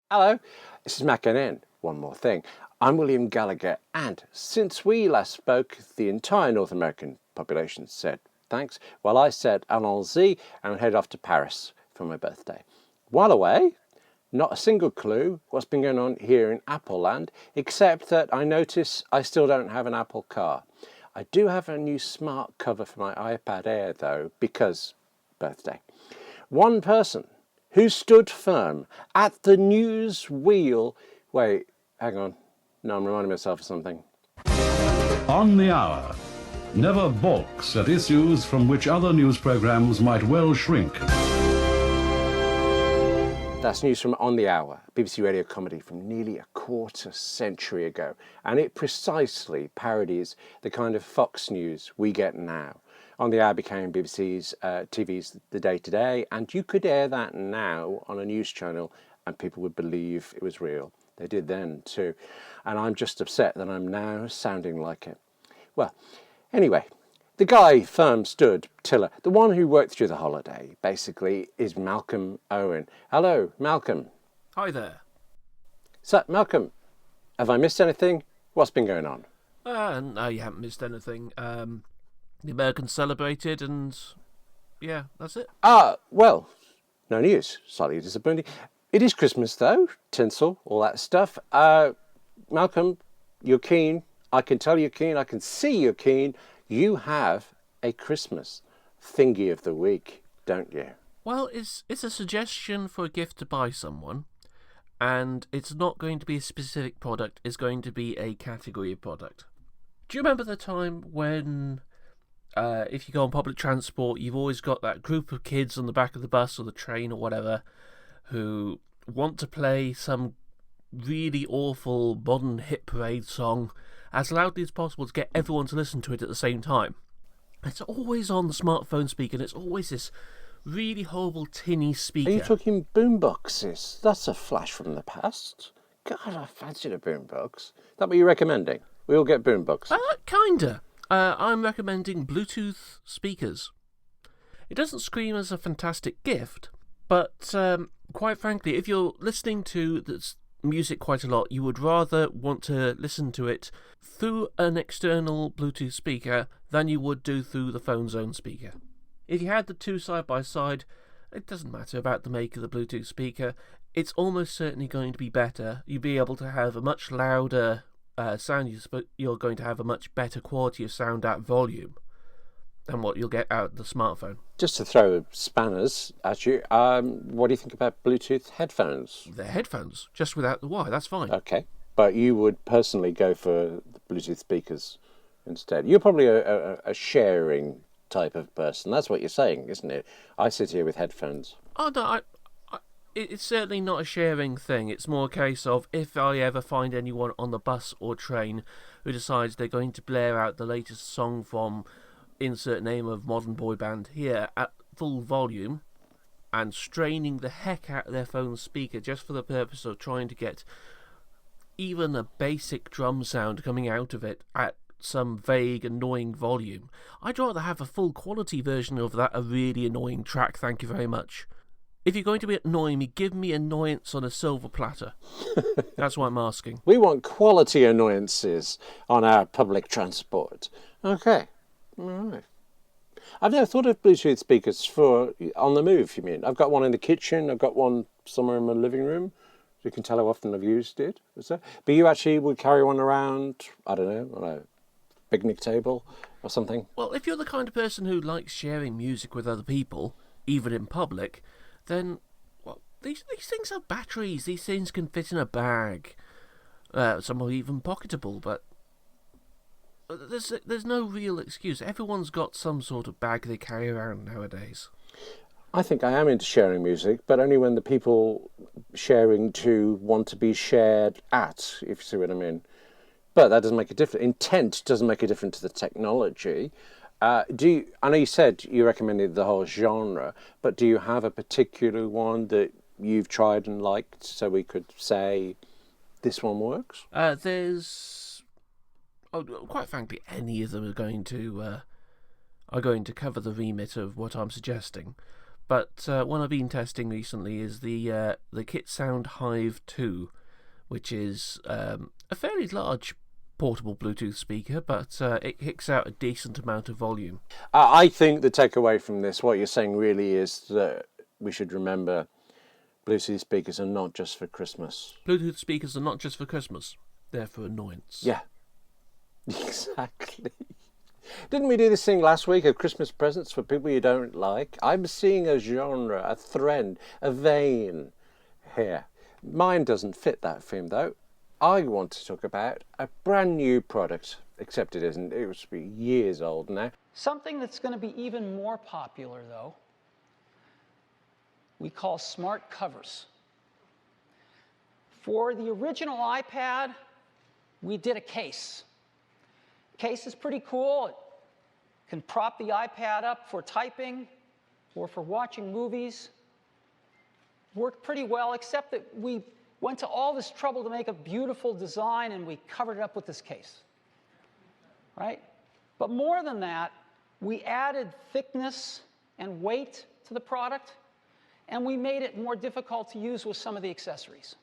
Hello, this is Mac N. One more thing. I'm William Gallagher, and since we last spoke, the entire North American population said thanks, while I said allons-y and head off to Paris for my birthday. While away, not a single clue what's been going on here in Apple land, except that I notice I still don't have an Apple car. I do have a new smart cover for my iPad Air though, because birthday. One person who stood firm at the news wheel. Wait, hang on. No, I'm reminding myself of something. On the Hour never balks at issues from which other news programs might well shrink. That's news from On the Hour, BBC radio comedy from nearly a quarter century ago, and it precisely parodies the kind of Fox News we get now. On the Hour became BBC's TV's The Day Today, and you could air that now on a news channel and people would believe it was real. They did then too, and I'm just upset that I'm now sounding like it. Well, anyway, the guy firm stood, Tiller, the one who worked through the holiday, basically, is Malcolm Owen. Hello, Malcolm. Hi there. So, Malcolm, have I missed anything? What's been going on? No, you haven't missed anything. The Americans celebrated, and yeah, that's it. Well, no news. Slightly disappointing. It is Christmas, though. Tinsel, all that stuff. Malcolm, you're keen. I can tell you're keen. I can see you're keen. You have a Christmas thingy of the week, don't you? Well, it's a suggestion for a gift to buy someone, and it's not going to be a specific product. It's going to be a category of product. Do you remember the time when, if you go on public transport, you've always got that group of kids on the back of the bus or the train or whatever who want to play some really awful modern hit parade song as loudly as possible to get everyone to listen to it at the same time? It's always on the smartphone speaker, and it's always this really horrible tinny speaker. Are you talking boomboxes? That's a flash from the past. God, I fancied a boombox. Is that what you're recommending? We all get boombox. Kinda. I'm recommending Bluetooth speakers. It doesn't scream as a fantastic gift, but quite frankly, if you're listening to this music quite a lot, you would rather want to listen to it through an external Bluetooth speaker than you would do through the phone's own speaker. If you had the two side by side, it doesn't matter about the make of the Bluetooth speaker, it's almost certainly going to be better. You'll be able to have a much louder sound, but you're going to have a much better quality of sound at volume than what you'll get out of the smartphone. Just to throw spanners at you, what do you think about Bluetooth headphones? They're headphones, just without the wire, that's fine. Okay, but you would personally go for the Bluetooth speakers instead. You're probably a sharing type of person. That's what you're saying, isn't it? I sit here with headphones. Oh, no, it's certainly not a sharing thing. It's more a case of if I ever find anyone on the bus or train who decides they're going to blare out the latest song from insert name of modern boy band here at full volume and straining the heck out of their phone speaker just for the purpose of trying to get even a basic drum sound coming out of it at some vague, annoying volume, I'd rather have a full quality version of that, a really annoying track, thank you very much. If you're going to be annoying me, give me annoyance on a silver platter. That's what I'm asking. We want quality annoyances on our public transport. Okay. All right. I've never thought of Bluetooth speakers for on the move, you mean? I've got one in the kitchen, I've got one somewhere in my living room. You can tell how often I've used it. Is that? But you actually would carry one around, I don't know, on a picnic table or something? Well, if you're the kind of person who likes sharing music with other people, even in public, then, well, these things have batteries. These things can fit in a bag. Some are even pocketable, but there's no real excuse. Everyone's got some sort of bag they carry around nowadays. I think I am into sharing music, but only when the people sharing to want to be shared at, if you see what I mean. But that doesn't make a difference. Intent doesn't make a difference to the technology. I know you said you recommended the whole genre, but do you have a particular one that you've tried and liked so we could say this one works? Quite frankly, any of them are going to cover the remit of what I'm suggesting. But one I've been testing recently is the Kit Sound Hive 2, which is a fairly large portable Bluetooth speaker, but it kicks out a decent amount of volume. I think the takeaway from this, what you're saying really is that we should remember Bluetooth speakers are not just for Christmas. Bluetooth speakers are not just for Christmas, they're for annoyance. Yeah, exactly. Didn't we do this thing last week of Christmas presents for people you don't like? I'm seeing a genre, a trend, a vein here. Mine doesn't fit that theme though. I want to talk about a brand new product, except it isn't. It must be years old now. Something that's going to be even more popular, though, we call smart covers. For the original iPad, we did a case. Case is pretty cool. It can prop the iPad up for typing or for watching movies. Worked pretty well, except that we went to all this trouble to make a beautiful design and we covered it up with this case, right? But more than that, we added thickness and weight to the product, and we made it more difficult to use with some of the accessories.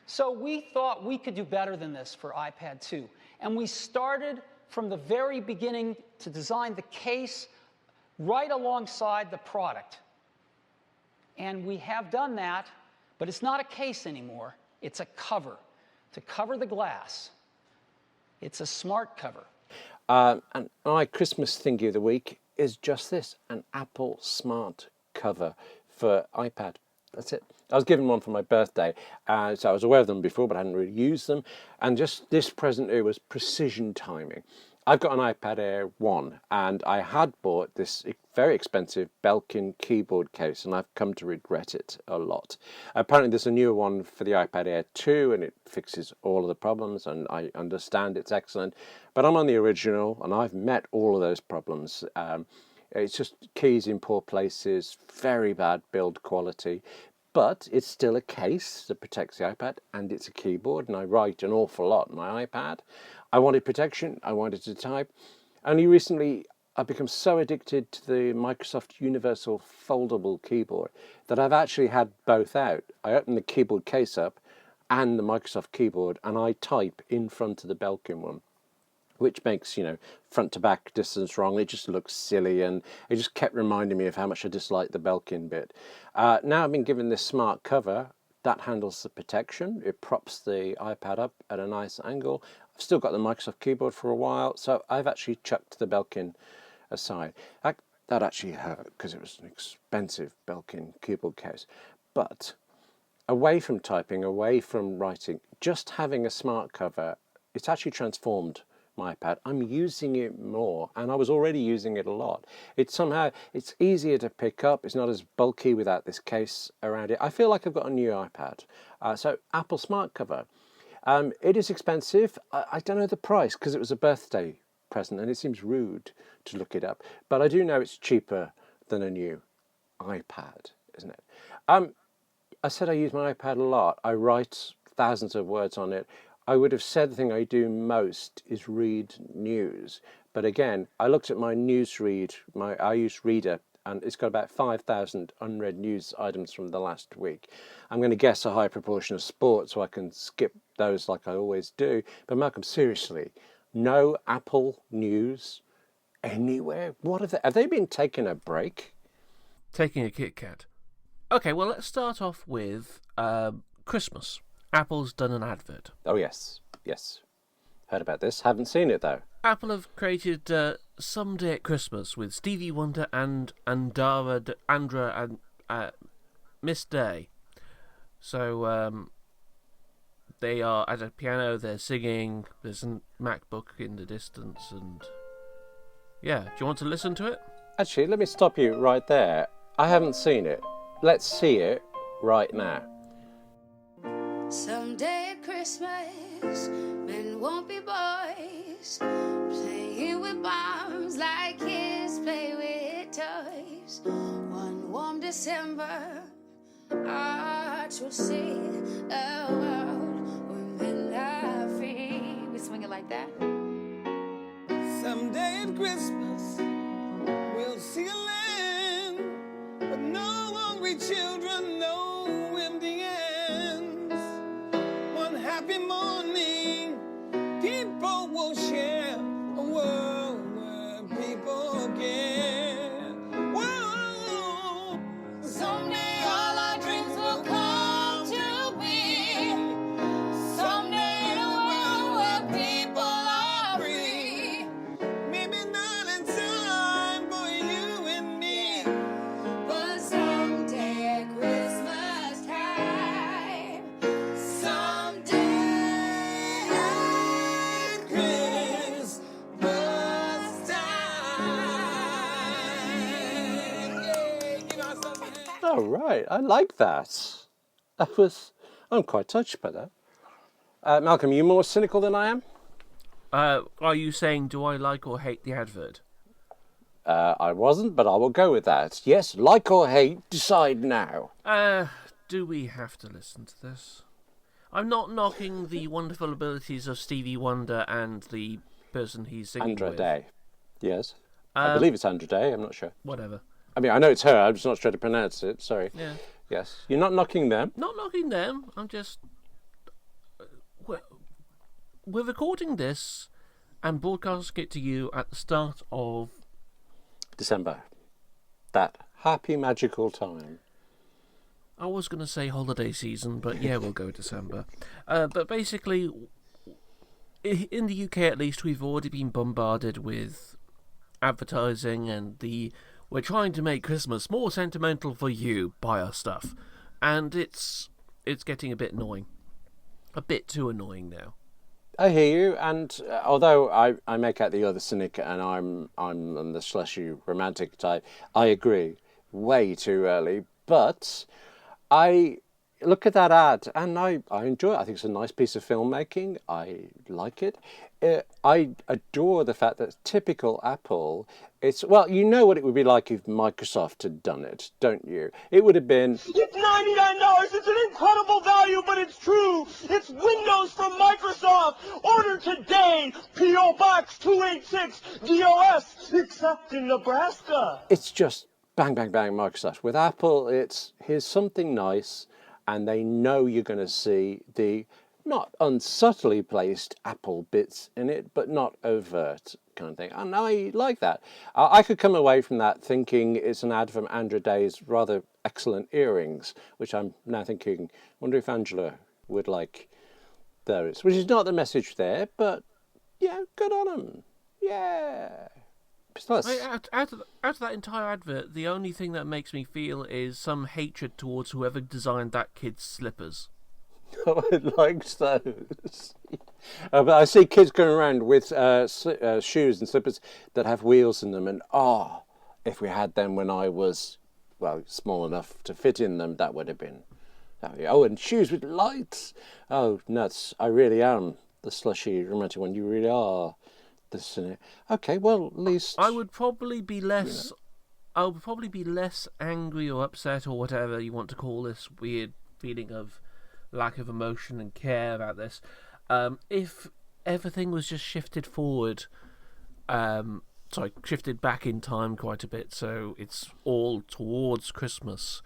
So we thought we could do better than this for iPad 2. And we started from the very beginning to design the case right alongside the product. And we have done that, but it's not a case anymore. It's a cover to cover the glass. It's a smart cover. And my Christmas thingy of the week is just this, an Apple smart cover for iPad. That's it. I was given one for my birthday, so I was aware of them before, but I hadn't really used them. And just this present, it was precision timing. I've got an iPad Air 1, and I had bought this very expensive Belkin keyboard case, and I've come to regret it a lot. Apparently there's a newer one for the iPad Air 2, and it fixes all of the problems, and I understand it's excellent. But I'm on the original, and I've met all of those problems. It's just keys in poor places, very bad build quality, but it's still a case that protects the iPad, and it's a keyboard, and I write an awful lot on my iPad. I wanted protection, I wanted to type. Only recently I've become so addicted to the Microsoft Universal Foldable Keyboard that I've actually had both out. I open the keyboard case up and the Microsoft keyboard, and I type in front of the Belkin one, which makes, front to back distance wrong. It just looks silly, and it just kept reminding me of how much I dislike the Belkin bit. Now I've been given this smart cover that handles the protection. It props the iPad up at a nice angle. I've still got the Microsoft keyboard for a while, so I've actually chucked the Belkin aside. That actually hurt because it was an expensive Belkin keyboard case. But away from typing, away from writing, just having a smart cover, it's actually transformed my iPad. I'm using it more, and I was already using it a lot. It's easier to pick up. It's not as bulky without this case around it. I feel like I've got a new iPad. So Apple smart cover. It is expensive. I don't know the price because it was a birthday present, and it seems rude to look it up. But I do know it's cheaper than a new iPad, isn't it? I said I use my iPad a lot. I write thousands of words on it. I would have said the thing I do most is read news. But again, I looked at my newsread, my iUse Reader, and it's got about 5,000 unread news items from the last week. I'm going to guess a high proportion of sport, so I can skip those like I always do. But Malcolm, seriously, no Apple news anywhere? What have they been taking a break? Taking a Kit Kat. Okay, well, let's start off with Christmas. Apple's done an advert. Oh, yes. Heard about this. Haven't seen it, though. Apple have created Someday at Christmas with Stevie Wonder and Andra and Miss Day. So they are at a piano, they're singing, there's a MacBook in the distance, and yeah, do you want to listen to it? Actually, let me stop you right there. I haven't seen it. Let's see it right now. Someday at Christmas, men won't be boys, playing with bombs like kids play with toys. One warm December, our hearts will see a world where men are free. We swing it like that. Someday at Christmas, we'll see a land all share a world where people care. Whoa. Someday all our dreams will come to be. Someday in a world where people are free. Maybe not in time for you and me, but someday at Christmas time. Someday at Christmas time. Yeah, give us something. Oh, right. I like that. I'm quite touched by that. Malcolm, you more cynical than I am? Are you saying, do I like or hate the advert? I wasn't, but I will go with that. Yes, like or hate, decide now. Do we have to listen to this? I'm not knocking the wonderful abilities of Stevie Wonder and the person he's singing with. Andrade. Yes. I believe it's Andrade, I'm not sure. Whatever. I mean, I know it's her, I'm just not sure to pronounce it, sorry. Yeah. Yes. You're not knocking them? Not knocking them. I'm just... We're recording this and broadcasting it to you at the start of... December. That happy, magical time. I was going to say holiday season, but yeah, we'll go December. But basically, in the UK at least, we've already been bombarded with advertising and we're trying to make Christmas more sentimental for you, buy our stuff. And it's getting a bit annoying. A bit too annoying now. I hear you, and although I make out the other cynic and I'm the slushy romantic type, I agree. Way too early, but I look at that ad and I enjoy it. I think it's a nice piece of filmmaking. I like it. I adore the fact that typical Apple, it's, well, you know what it would be like if Microsoft had done it, don't you? It would have been... It's $99. It's an incredible value, but it's true. It's Windows from Microsoft. Order today. P.O. Box 286 DOS, except in Nebraska. It's just bang, bang, bang, Microsoft. With Apple, it's here's something nice, and they know you're going to see the not unsubtly placed Apple bits in it, but not overt kind of thing. And I like that. I could come away from that thinking it's an ad from Andrade's rather excellent earrings, which I'm now thinking, wonder if Angela would like those, which is not the message there, but yeah, good on them. Yeah. Plus, Out of that entire advert, the only thing that makes me feel is some hatred towards whoever designed that kid's slippers. oh, I liked those. But I see kids going around with shoes and slippers that have wheels in them, and if we had them when I was, well, small enough to fit in them, that would have been. Oh, and shoes with lights. Oh, nuts! I really am the slushy romantic one. You really are. Okay, well, at least I would probably be less. I would probably be less angry or upset or whatever you want to call this weird feeling of lack of emotion and care about this. If everything was just shifted forward, shifted back in time quite a bit, so it's all towards Christmas.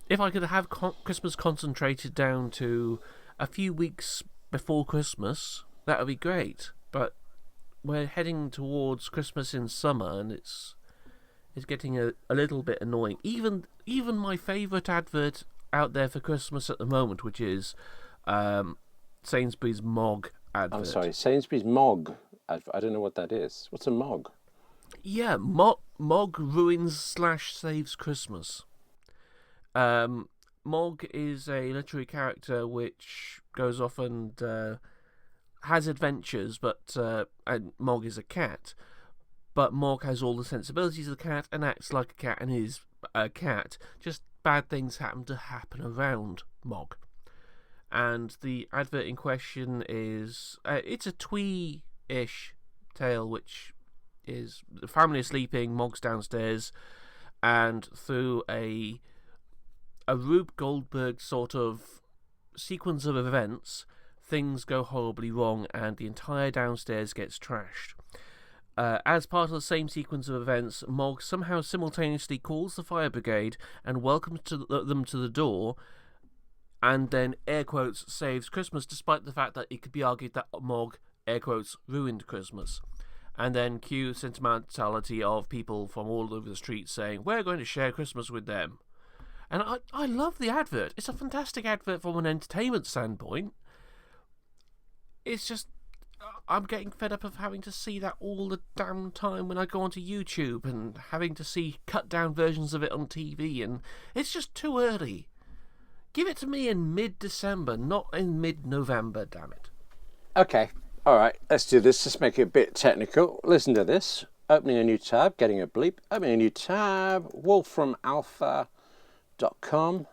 If I could have Christmas concentrated down to a few weeks before Christmas, that would be great. But we're heading towards Christmas in summer, and it's getting a little bit annoying. Even my favourite advert out there for Christmas at the moment, which is Sainsbury's Mog advert. I'm sorry, Sainsbury's Mog. I don't know what that is. What's a Mog? Yeah, Mog ruins / saves Christmas. Mog is a literary character which goes off and has adventures, but and Mog is a cat. But Mog has all the sensibilities of the cat and acts like a cat and is a cat. Just bad things happen around Mog. And the advert in question is it's a twee-ish tale, which is the family is sleeping, Mog's downstairs, and through a Rube Goldberg sort of sequence of events, things go horribly wrong and the entire downstairs gets trashed. As part of the same sequence of events, Mog somehow simultaneously calls the fire brigade and welcomes them to the door, and then, air quotes, saves Christmas, despite the fact that it could be argued that Mog air quotes, ruined Christmas. And then cue sentimentality of people from all over the street saying, we're going to share Christmas with them. And I love the advert. It's a fantastic advert from an entertainment standpoint. It's just, I'm getting fed up of having to see that all the damn time when I go onto YouTube and having to see cut down versions of it on TV, and it's just too early. Give it to me in mid-December, not in mid-November, damn it. Okay, all right, let's do this. Let's make it a bit technical. Listen to this. Opening a new tab, getting a bleep. Opening a new tab, wolframalpha.com.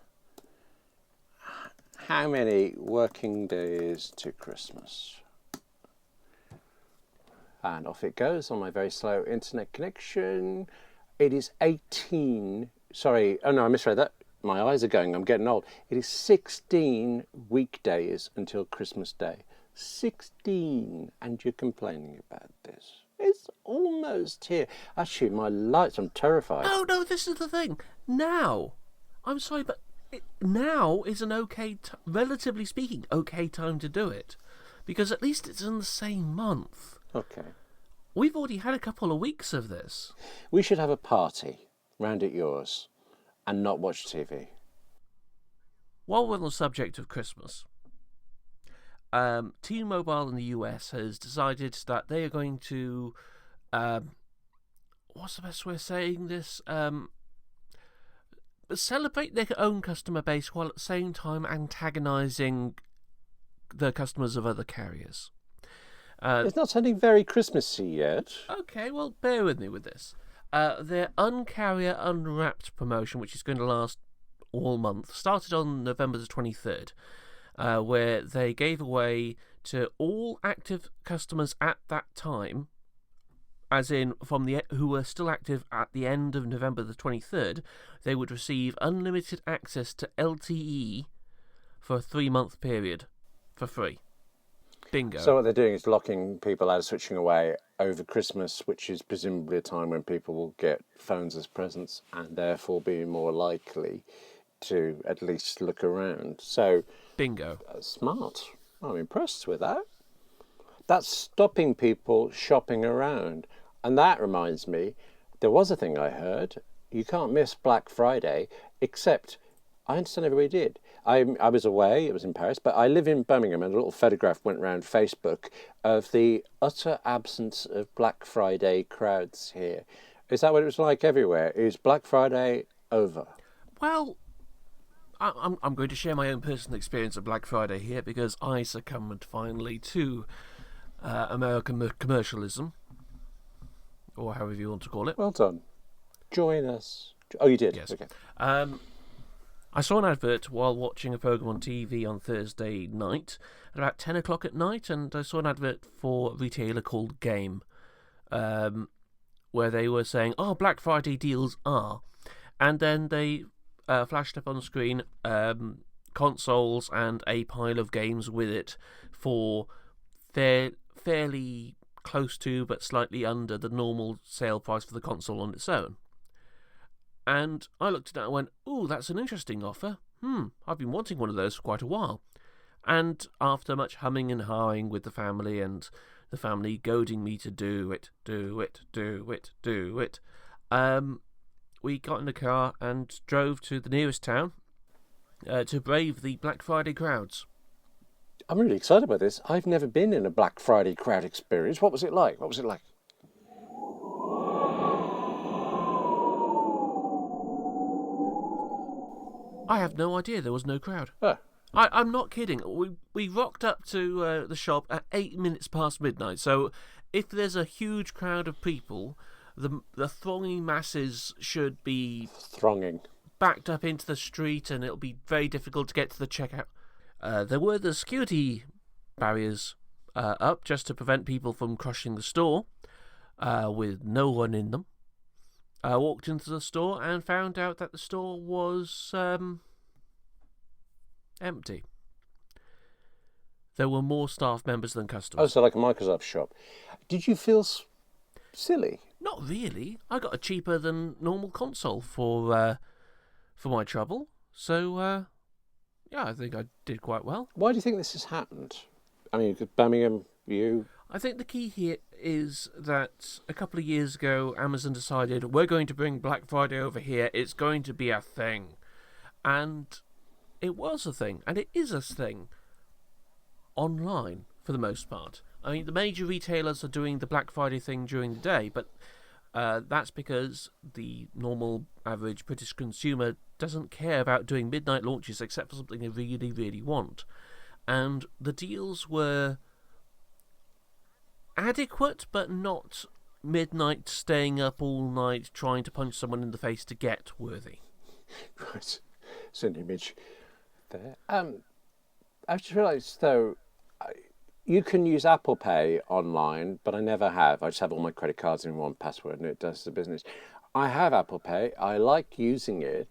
How many working days to Christmas? And off it goes on my very slow internet connection. It is 18, sorry, oh no, I misread that. My eyes are going, I'm getting old. It is 16 weekdays until Christmas Day. 16, and you're complaining about this. It's almost here. Actually, my lights, I'm terrified. No, this is the thing. Now, I'm sorry, but now is an relatively speaking, okay time to do it. Because at least it's in the same month. Okay. We've already had a couple of weeks of this. We should have a party round at yours and not watch TV. While we're on the subject of Christmas, T-Mobile in the US has decided that they are going to, what's the best way of saying this? Celebrate their own customer base while at the same time antagonising the customers of other carriers. It's not sounding very Christmassy yet. Okay, well, bear with me with this. Their Uncarrier Unwrapped promotion, which is going to last all month, started on November the 23rd, where they gave away to all active customers at that time, as in who were still active at the end of November the 23rd, they would receive unlimited access to LTE for a 3-month period for free. Bingo. So what they're doing is locking people out of switching away over Christmas, which is presumably a time when people will get phones as presents and therefore be more likely to at least look around. So, bingo. Smart. I'm impressed with that. That's stopping people shopping around. And that reminds me, there was a thing I heard. You can't miss Black Friday, except I understand everybody did. I was away, it was in Paris, but I live in Birmingham, and a little photograph went around Facebook of the utter absence of Black Friday crowds here. Is that what it was like everywhere? Is Black Friday over? Well, I'm going to share my own personal experience of Black Friday here, because I succumbed finally to American commercialism, or however you want to call it. Well done. Join us. Oh, you did? Yes. Okay. I saw an advert while watching a programme on TV on Thursday night at about 10 o'clock at night, and I saw an advert for a retailer called Game, where they were saying, Black Friday deals are. And then they flashed up on the screen consoles and a pile of games with it for fairly close to but slightly under the normal sale price for the console on its own. And I looked at that and went, ooh, that's an interesting offer. I've been wanting one of those for quite a while. And after much humming and hawing with the family, and the family goading me to do it, we got in the car and drove to the nearest town to brave the Black Friday crowds. I'm really excited about this. I've never been in a Black Friday crowd experience. What was it like? I have no idea. There was no crowd. Oh. I'm not kidding. We rocked up to the shop at 8 minutes past midnight. So if there's a huge crowd of people, the thronging masses should be thronging backed up into the street, and it'll be very difficult to get to the checkout. There were the security barriers up just to prevent people from crushing the store with no one in them. I walked into the store and found out that the store was empty. There were more staff members than customers. Oh, so like a Microsoft shop. Did you feel silly? Not really. I got a cheaper than normal console for my trouble. So, yeah, I think I did quite well. Why do you think this has happened? I mean, Birmingham, you... I think the key here is that a couple of years ago, Amazon decided, we're going to bring Black Friday over here, it's going to be a thing. And it was a thing, and it is a thing online for the most part. I mean, the major retailers are doing the Black Friday thing during the day, but that's because the normal average British consumer doesn't care about doing midnight launches except for something they really, really want. And the deals were adequate, but not midnight staying up all night trying to punch someone in the face to get worthy. Right. It's an image there. I just realised, though, you can use Apple Pay online, but I never have. I just have all my credit cards in one password and it does the business. I have Apple Pay. I like using it.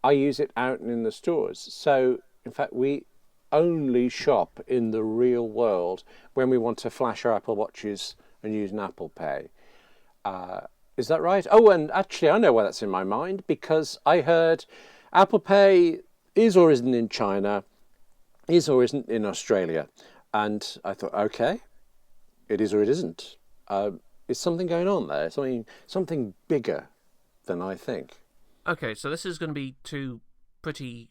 I use it out in the stores. So, in fact, we only shop in the real world when we want to flash our Apple Watches and use an Apple Pay. Is that right? Oh, and actually, I know why that's in my mind, because I heard Apple Pay is or isn't in China, is or isn't in Australia. And I thought, okay, it is or it isn't. Is something going on there? Something bigger than I think. Okay, so this is going to be two pretty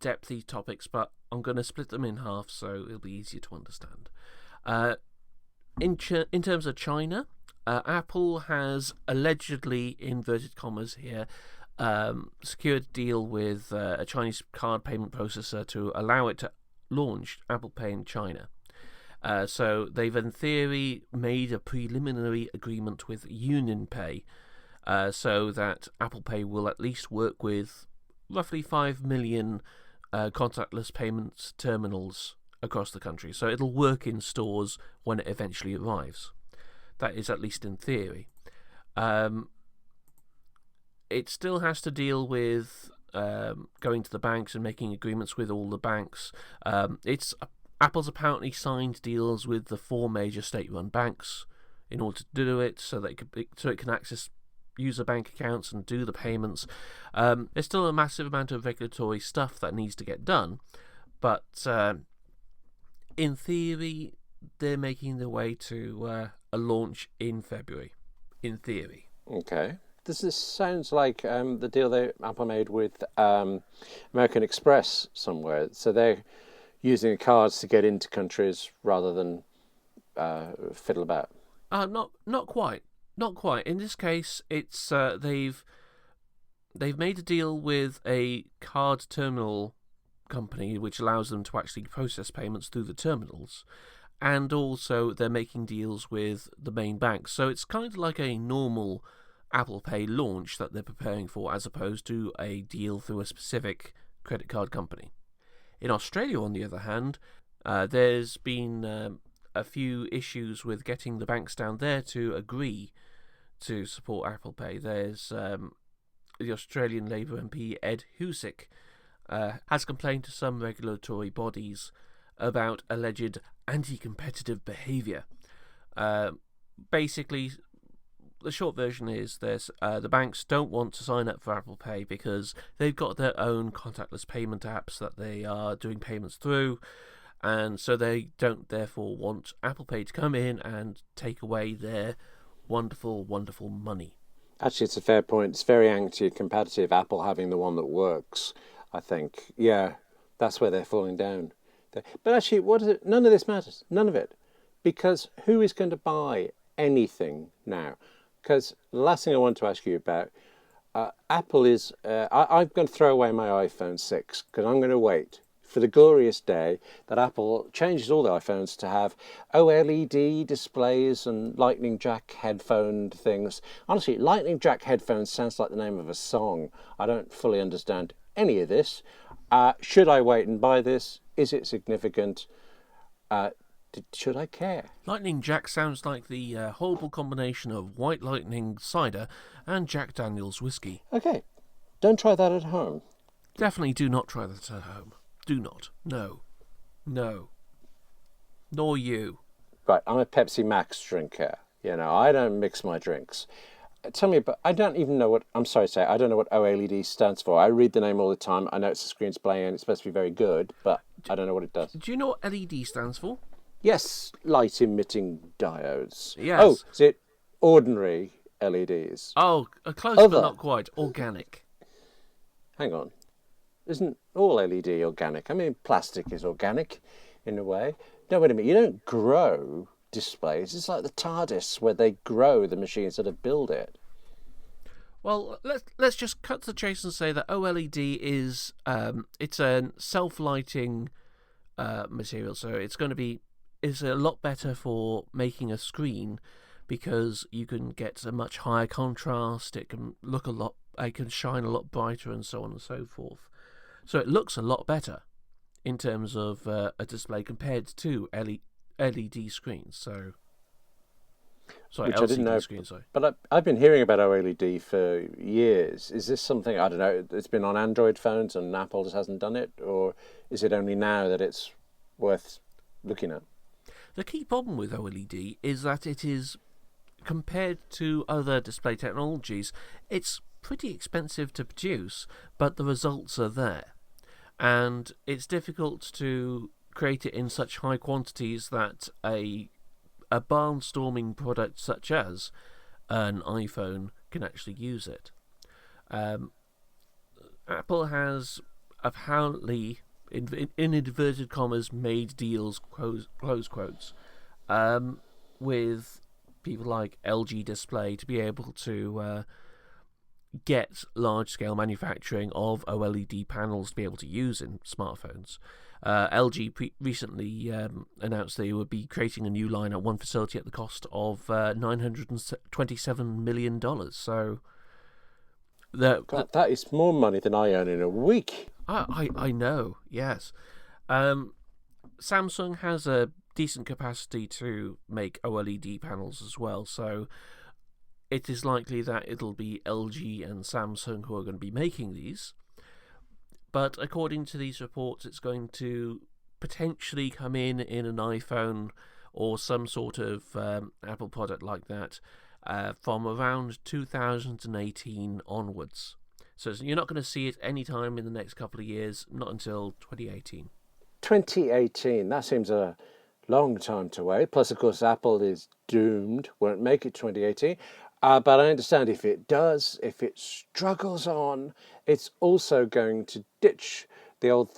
depthy topics, but I'm going to split them in half so it'll be easier to understand. In terms of China, Apple has allegedly, inverted commas here, secured a deal with a Chinese card payment processor to allow it to launch Apple Pay in China. So they've in theory made a preliminary agreement with UnionPay so that Apple Pay will at least work with roughly 5 million contactless payments terminals across the country. So it'll work in stores when it eventually arrives. That is at least in theory. It still has to deal with going to the banks and making agreements with all the banks. Apple's apparently signed deals with the 4 major state-run banks in order to do it, so that it can access user bank accounts and do the payments. There's still a massive amount of regulatory stuff that needs to get done, but in theory, they're making their way to a launch in February. In theory. Okay. This sounds like the deal that Apple made with American Express somewhere. So they're using cards to get into countries rather than fiddle about. Not quite. Not quite. In this case, it's they've made a deal with a card terminal company which allows them to actually process payments through the terminals, and also they're making deals with the main banks. So it's kind of like a normal Apple Pay launch that they're preparing for, as opposed to a deal through a specific credit card company. In Australia, on the other hand, there's been a few issues with getting the banks down there to agree to support Apple Pay. There's the Australian Labour MP Ed Husic has complained to some regulatory bodies about alleged anti-competitive behaviour. Basically, the short version is this: the banks don't want to sign up for Apple Pay because they've got their own contactless payment apps that they are doing payments through, and so they don't therefore want Apple Pay to come in and take away their wonderful, wonderful money. Actually, it's a fair point. It's very anti-competitive, Apple having the one that works, I think. Yeah, that's where they're falling down. But actually, what is it? None of this matters. None of it. Because who is going to buy anything now? Because the last thing I want to ask you about, Apple is... I'm going to throw away my iPhone 6 because I'm going to wait for the glorious day that Apple changes all the iPhones to have OLED displays and lightning jack headphone things. Honestly, lightning jack headphones sounds like the name of a song. I don't fully understand any of this. Should I wait and buy this? Is it significant? Should I care? Lightning Jack sounds like the horrible combination of White Lightning cider and Jack Daniels whiskey. Okay, don't try that at home. Definitely do not try that at home. Do not. No. No. Nor you. Right, I'm a Pepsi Max drinker. You know, I don't mix my drinks. Tell me, but I don't even know what... I'm sorry to say, I don't know what OLED stands for. I read the name all the time. I know it's a screen display and it's supposed to be very good, but I don't know what it does. Do you know what LED stands for? Yes, light-emitting diodes. Yes. Oh, is it ordinary LEDs? Oh, close Other. but not quite. Organic. Hang on. Isn't all LED organic? I mean, plastic is organic in a way. No, wait a minute. You don't grow displays. It's like the TARDIS where they grow the machines that build it. Well, let's just cut to the chase and say that OLED is it's a self-lighting material, so it's a lot better for making a screen because you can get a much higher contrast. It can it can shine a lot brighter, and so on and so forth. So it looks a lot better in terms of a display compared to LED screens. So, sorry, Which I didn't know. screens. Sorry. But I've been hearing about OLED for years. Is this something, I don't know, it's been on Android phones and Apple just hasn't done it? Or is it only now that it's worth looking at? The key problem with OLED is that it is, compared to other display technologies, it's pretty expensive to produce, but the results are there. And it's difficult to create it in such high quantities that a barnstorming product such as an iPhone can actually use it. Apple has apparently, in inverted commas, made deals, close quotes, with people like LG Display to be able to get large-scale manufacturing of OLED panels to be able to use in smartphones. LG recently announced they would be creating a new line at one facility at the cost of $927 million. So, that is more money than I earn in a week. I know, yes. Samsung has a decent capacity to make OLED panels as well, so it is likely that it'll be LG and Samsung who are going to be making these. But according to these reports, it's going to potentially come in an iPhone or some sort of Apple product like that from around 2018 onwards. So you're not going to see it any time in the next couple of years, not until 2018. 2018, that seems a long time to wait. Plus, of course, Apple is doomed, won't make it 2018. But I understand if it does, if it struggles on, it's also going to ditch the old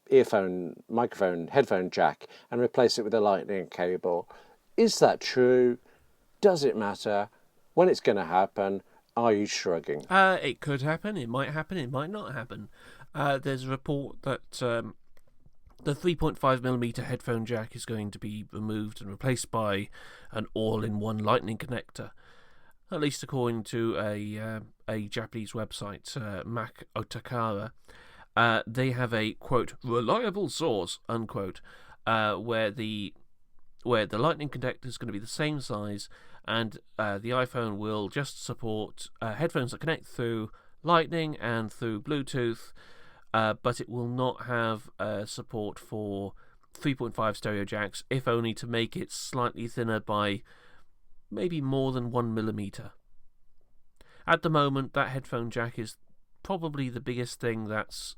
earphone, microphone, headphone jack and replace it with a lightning cable. Is that true? Does it matter? When it's going to happen? Are you shrugging? It could happen, it might not happen. There's a report that the 3.5mm headphone jack is going to be removed and replaced by an all-in-one lightning connector, at least according to a Japanese website, Mac Otakara. They have a, quote, reliable source, unquote, where the lightning connector is going to be the same size, and the iPhone will just support headphones that connect through lightning and through Bluetooth, but it will not have support for 3.5 stereo jacks, if only to make it slightly thinner by maybe more than 1mm. At the moment, that headphone jack is probably the biggest thing that's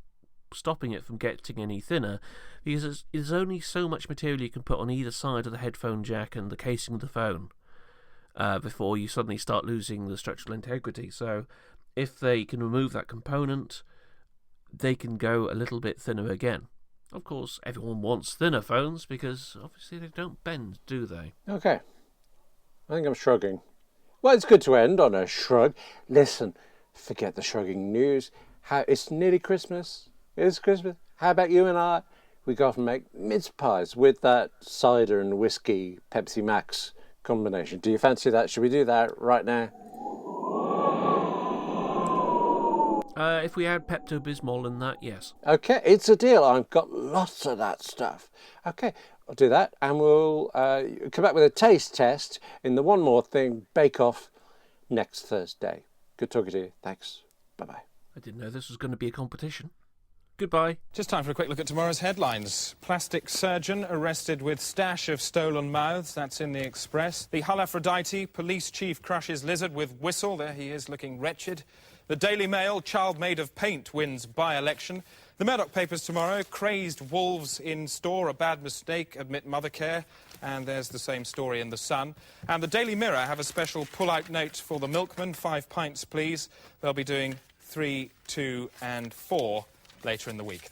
stopping it from getting any thinner, because there's only so much material you can put on either side of the headphone jack and the casing of the phone before you suddenly start losing the structural integrity. So if they can remove that component, they can go a little bit thinner again. Of course, everyone wants thinner phones because obviously they don't bend, do they? Okay. I think I'm shrugging. Well, it's good to end on a shrug. Listen, forget the shrugging news. It's nearly Christmas. It's Christmas. How about you and I? We go off and make mince pies with that cider and whiskey Pepsi Max combination. Do you fancy that? Should we do that right now? If we add Pepto-Bismol in that, yes. Okay, it's a deal. I've got lots of that stuff. Okay, I'll do that, and we'll come back with a taste test in the One More Thing Bake-Off next Thursday. Good talking to you. Thanks. Bye-bye. I didn't know this was going to be a competition. Goodbye. Just time for a quick look at tomorrow's headlines. Plastic surgeon arrested with stash of stolen mouths. That's in the Express. The Hull Aphrodite police chief crushes lizard with whistle. There he is, looking wretched. The Daily Mail, child made of paint wins by-election. The Murdoch papers tomorrow, crazed wolves in store, a bad mistake, admit Mothercare. And there's the same story in The Sun. And the Daily Mirror have a special pull-out note for the milkman, 5 pints, please. They'll be doing 3, 2 and 4 later in the week.